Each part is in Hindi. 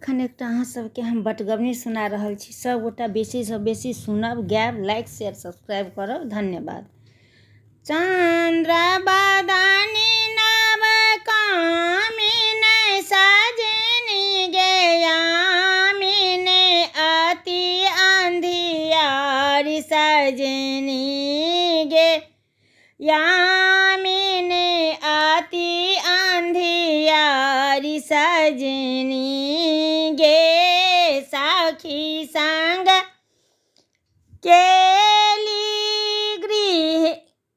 एखन एकटा अहाँ सबके हम बटगबनी सुना रहल छी। सब गोटा बेसी सँ बेसी सुनब, गायब, लाइक शेयर सब्सक्राइब करब। धन्यवाद। चंद्रबदनी नव कामिनी सजनी गे यामिनी अति अंधियारी सजनी गे यामिनी अति अंधियारी सजनी गे सखी संग केली गृह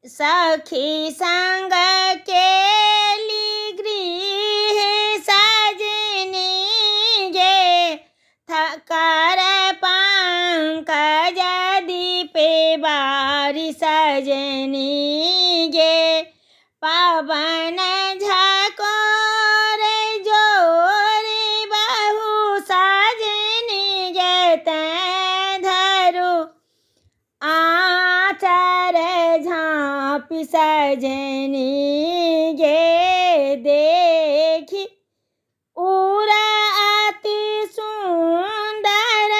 सखी संग केली गृह सजनी गे थकर पंकज दीपे बारी सजनी गे पवन झकोर जोरी बहु सजनी गे तैं धरु आचर झाँपि सजनी गे देखी उरा अति सुंदर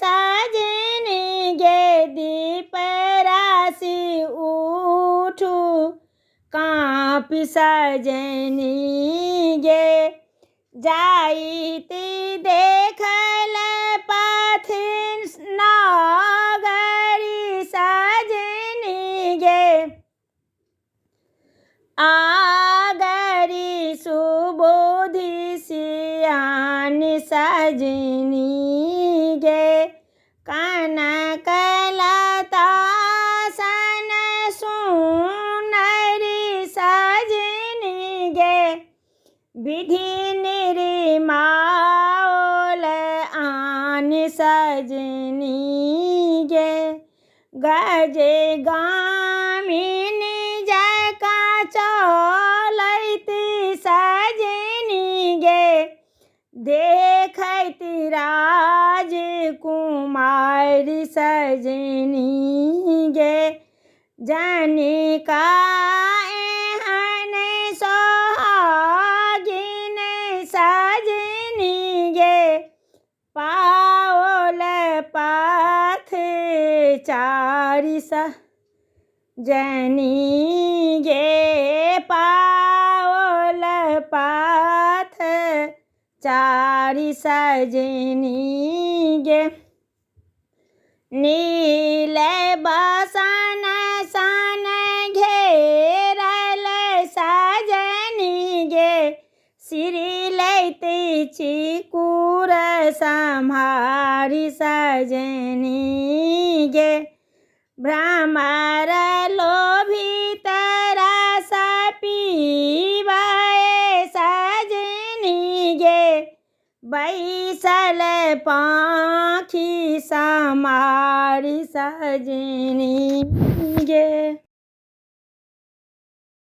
सजनी गे दीप राशि उठू काँपि सजनी गे जाइती देखल पथ नगरी सजनी गे आगरी सुबोधि सियानी सजनी गे कनक लता सन सुनरी सजनी गे विधि निर्माल आन सजनी गे गजे गामिनी जका चलैती सजनी गे देखैती राजकुमारी सजनी गे जनिका एहन सोहागिन सजनी गे पाओल पथ चारि सजनी गे पाओल पथ चारि सजनी गे नील बसन सन घेरल सजनी गे सिरी लैती चिकुर सम्हारी सजनी गे भ्रमर लोभित रस पीबे सजनी गे बैसल पाखी समारी सजनी गे।